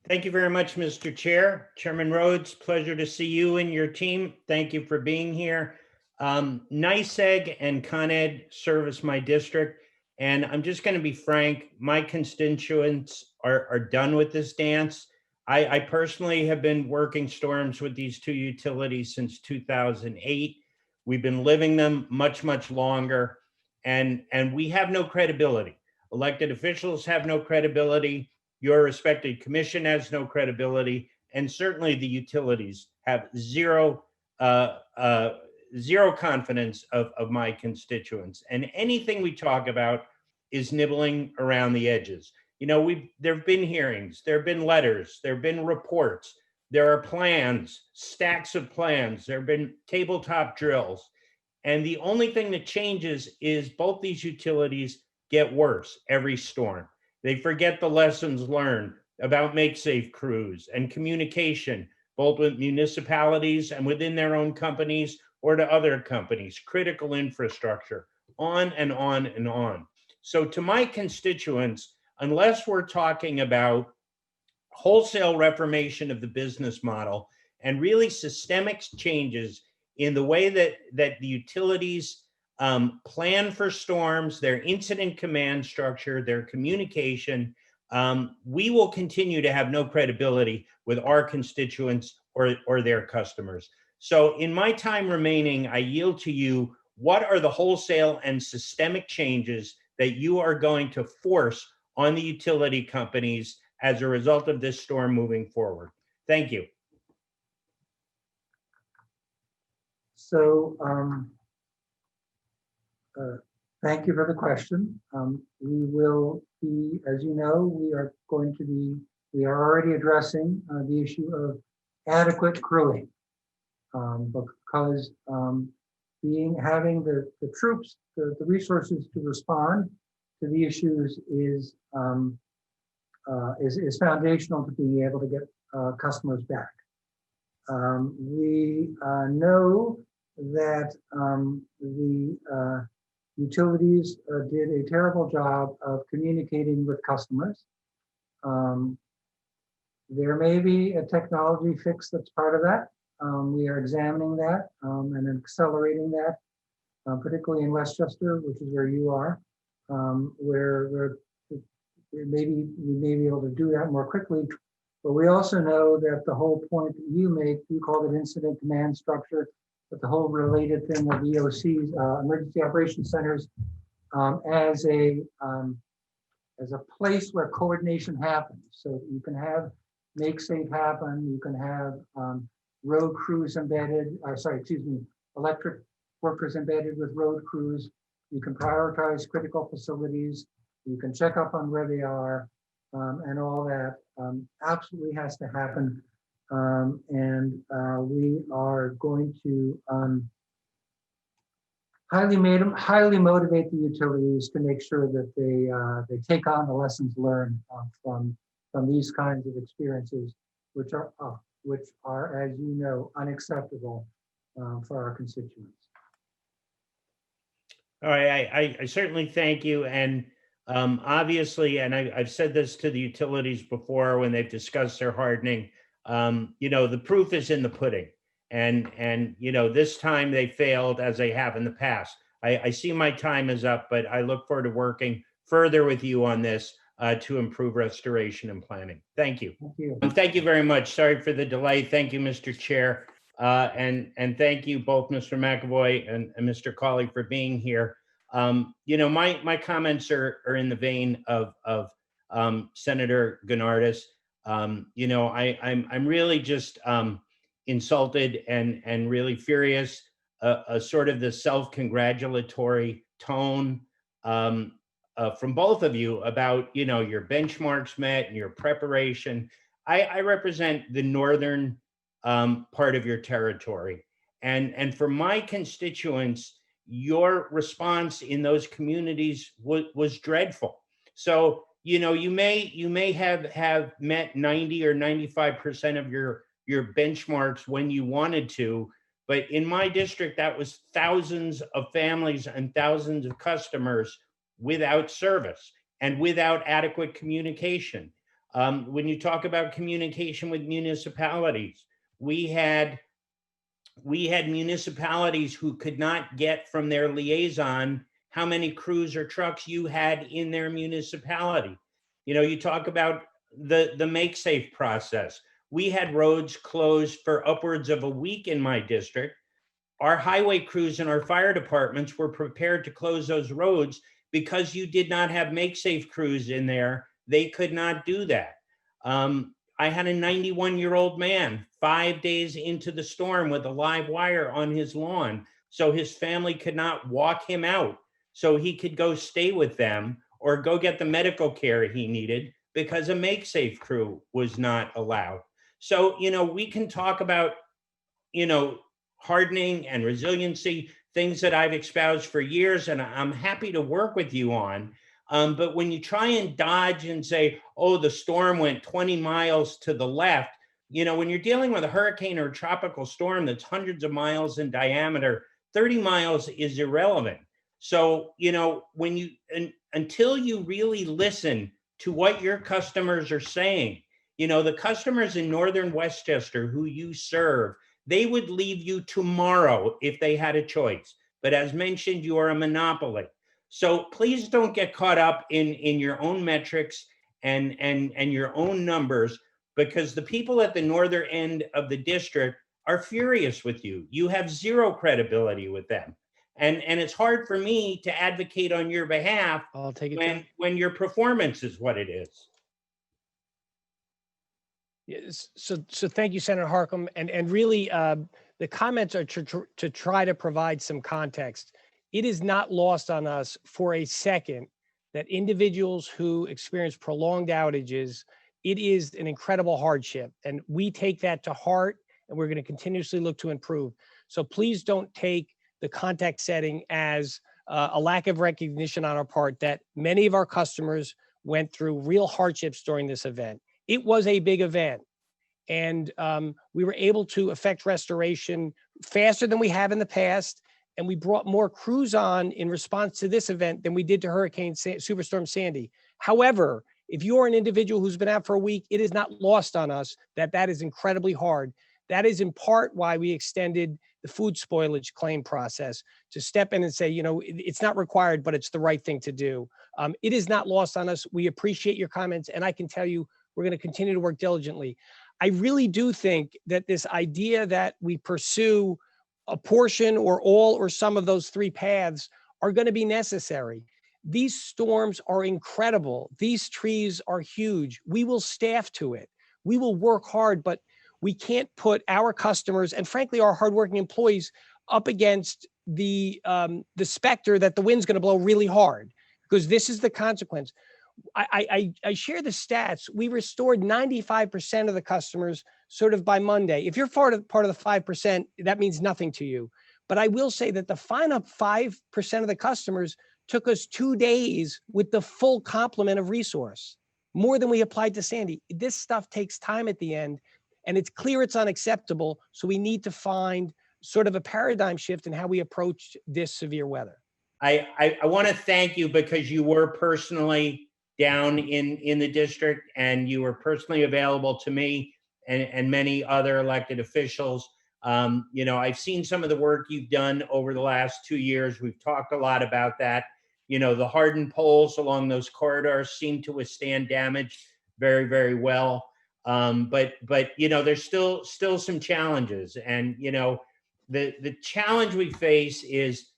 Thank you very much, Mr. Chair. Chairman Rhodes, pleasure to see you and your team. Thank you for being here. NICEAG and Con Ed service my district, and I'm just going to be frank, my constituents are done with this dance. I personally have been working storms with these two utilities since 2008. We've been living them much, much longer, and we have no credibility. Elected officials have no credibility. Your respected commission has no credibility, and certainly the utilities have uh, uh, zero confidence of my constituents. And anything we talk about is nibbling around the edges. You know, there have been hearings, there have been letters, there have been reports, there are plans, stacks of plans, there have been tabletop drills. And the only thing that changes is both these utilities get worse every storm. They forget the lessons learned about make safe crews and communication, both with municipalities and within their own companies or to other companies, critical infrastructure, on and on and on. So, to my constituents, unless we're talking about wholesale reformation of the business model and really systemic changes in the way that the utilities plan for storms, their incident command structure, their communication, we will continue to have no credibility with our constituents or their customers. So in my time remaining, I yield to you. What are the wholesale and systemic changes that you are going to force on the utility companies as a result of this storm moving forward? Thank you. So thank you for the question. We will be, as you know, we are already addressing the issue of adequate crewing because having the troops, the resources to respond to the issues is foundational to being able to get customers back. We know that the utilities did a terrible job of communicating with customers. There may be a technology fix that's part of that. We are examining that and accelerating that, particularly in Westchester, which is where you are, where we may be able to do that more quickly. But we also know that the whole point that you make, you call it incident command structure, but the whole related thing of EOCs, emergency operations centers, as a place where coordination happens. So you can have make safe happen. You can have road crews embedded. Electric workers embedded with road crews. You can prioritize critical facilities. You can check up on where they are, and all that absolutely has to happen. And we are going to highly motivate the utilities to make sure that they take on the lessons learned from these kinds of experiences, which are, as you know, unacceptable for our constituents. All right, I certainly thank you. And obviously, and I've said this to the utilities before when they've discussed their hardening, the proof is in the pudding. And this time they failed as they have in the past. I see my time is up, but I look forward to working further with you on this to improve restoration and planning. Thank you. Thank you. Thank you very much. Sorry for the delay. Thank you, Mr. Chair. And thank you both, Mr. McAvoy and Mr. Cawley, for being here. My comments are in the vein of Senator Gennardis. I'm really just insulted and really furious. Sort of the self-congratulatory tone from both of you about your benchmarks met and your preparation. I represent the northern part of your territory, and for my constituents, your response in those communities was dreadful. So you may have met 90 or 95% of your benchmarks when you wanted to, but in my district that was thousands of families and thousands of customers without service and without adequate communication. When you talk about communication with municipalities, we had municipalities who could not get from their liaison how many crews or trucks you had in their municipality. You talk about the make safe process. We had roads closed for upwards of a week in my district. Our highway crews and our fire departments were prepared to close those roads because you did not have make safe crews in there. They could not do that. I had a 91-year-old man 5 days into the storm with a live wire on his lawn. So his family could not walk him out so he could go stay with them or go get the medical care he needed because a make safe crew was not allowed. So, we can talk about, you know, hardening and resiliency, things that I've espoused for years, and I'm happy to work with you on. But when you try and dodge and say, oh, the storm went 20 miles to the left, when you're dealing with a hurricane or a tropical storm that's hundreds of miles in diameter, 30 miles is irrelevant. So, until you really listen to what your customers are saying, the customers in Northern Westchester who you serve, they would leave you tomorrow if they had a choice. But as mentioned, you are a monopoly. So please don't get caught up in your own metrics and your own numbers, because the people at the northern end of the district are furious with you. You have zero credibility with them. And it's hard for me to advocate on your behalf I'll take it, when John. when your performance is what it is. Yes. So thank you, Senator Harckham. And really, the comments are to try to provide some context. It is not lost on us for a second that individuals who experience prolonged outages, it is an incredible hardship. And we take that to heart, and we're going to continuously look to improve. So please don't take the contact setting as a lack of recognition on our part that many of our customers went through real hardships during this event. It was a big event, and we were able to effect restoration faster than we have in the past. And we brought more crews on in response to this event than we did to Superstorm Sandy. However, if you're an individual who's been out for a week, it is not lost on us that that is incredibly hard. That is in part why we extended the food spoilage claim process to step in and say, it's not required, but it's the right thing to do. It is not lost on us. We appreciate your comments, and I can tell you, we're going to continue to work diligently. I really do think that this idea that we pursue a portion or all or some of those three paths are going to be necessary. These storms are incredible. These trees are huge. We will staff to it. We will work hard, but we can't put our customers and frankly our hardworking employees up against the specter that the wind's going to blow really hard, because this is the consequence. I share the stats. We restored 95% of the customers sort of by Monday. If you're part of the 5%, that means nothing to you. But I will say that the final 5% of the customers took us 2 days with the full complement of resource, more than we applied to Sandy. This stuff takes time at the end, and it's clear it's unacceptable. So we need to find sort of a paradigm shift in how we approach this severe weather. I want to thank you because you were personally down in the district, and you were personally available to me and many other elected officials. I've seen some of the work you've done over the last 2 years. We've talked a lot about that. The hardened poles along those corridors seem to withstand damage very, very well. But there's still some challenges, and the challenge we face is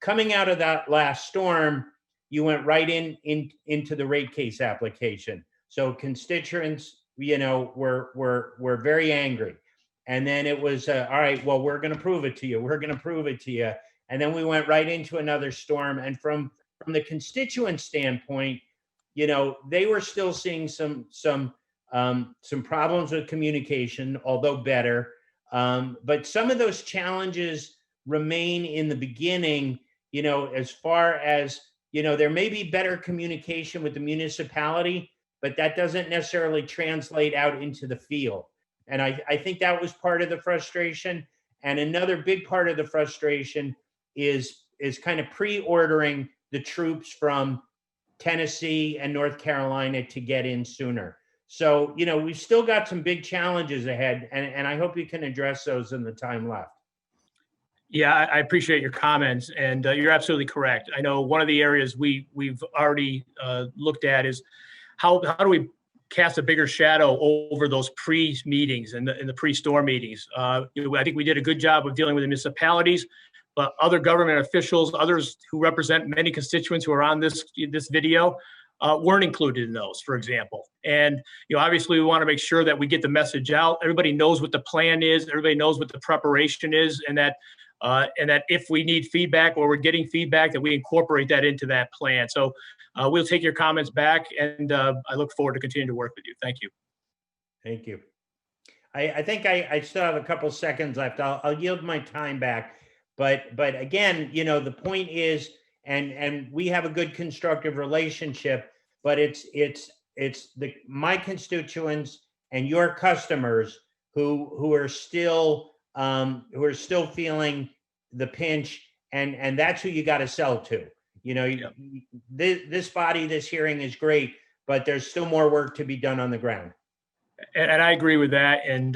coming out of that last storm, you went right into the rate case application. So constituents, were very angry. And then it was, all right, well, we're going to prove it to you. We're going to prove it to you. And then we went right into another storm. And from the constituent standpoint, they were still seeing some problems with communication, although better. But some of those challenges remain in the beginning, as far as, there may be better communication with the municipality, but that doesn't necessarily translate out into the field. And I think that was part of the frustration. And another big part of the frustration is kind of pre-ordering the troops from Tennessee and North Carolina to get in sooner. So, we've still got some big challenges ahead, and I hope you can address those in the time left. Yeah, I appreciate your comments, and you're absolutely correct. I know one of the areas we've already looked at is how do we cast a bigger shadow over those pre-meetings and the pre-storm meetings. I think we did a good job of dealing with the municipalities, but other government officials, others who represent many constituents who are on this video, weren't included in those, for example. And obviously, we want to make sure that we get the message out. Everybody knows what the plan is. Everybody knows what the preparation is, and that if we need feedback or we're getting feedback, that we incorporate that into that plan. So we'll take your comments back, and I look forward to continuing to work with you. Thank you. Thank you. I think I still have a couple seconds left. I'll yield my time back. But again, the point is, and we have a good constructive relationship, but it's my constituents and your customers who are still feeling the pinch, and that's who you got to sell to. Yep. This body, this hearing is great, but there's still more work to be done on the ground. And I agree with that. And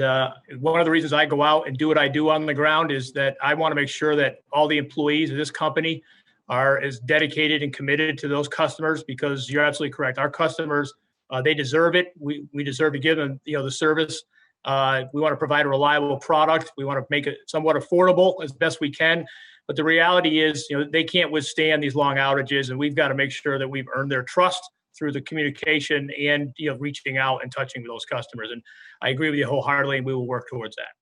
one of the reasons I go out and do what I do on the ground is that I want to make sure that all the employees of this company are as dedicated and committed to those customers, because you're absolutely correct. Our customers, they deserve it. We deserve to give them, the service. We want to provide a reliable product. We want to make it somewhat affordable as best we can. But the reality is, they can't withstand these long outages, and we've got to make sure that we've earned their trust through the communication and reaching out and touching with those customers. And I agree with you wholeheartedly, and we will work towards that.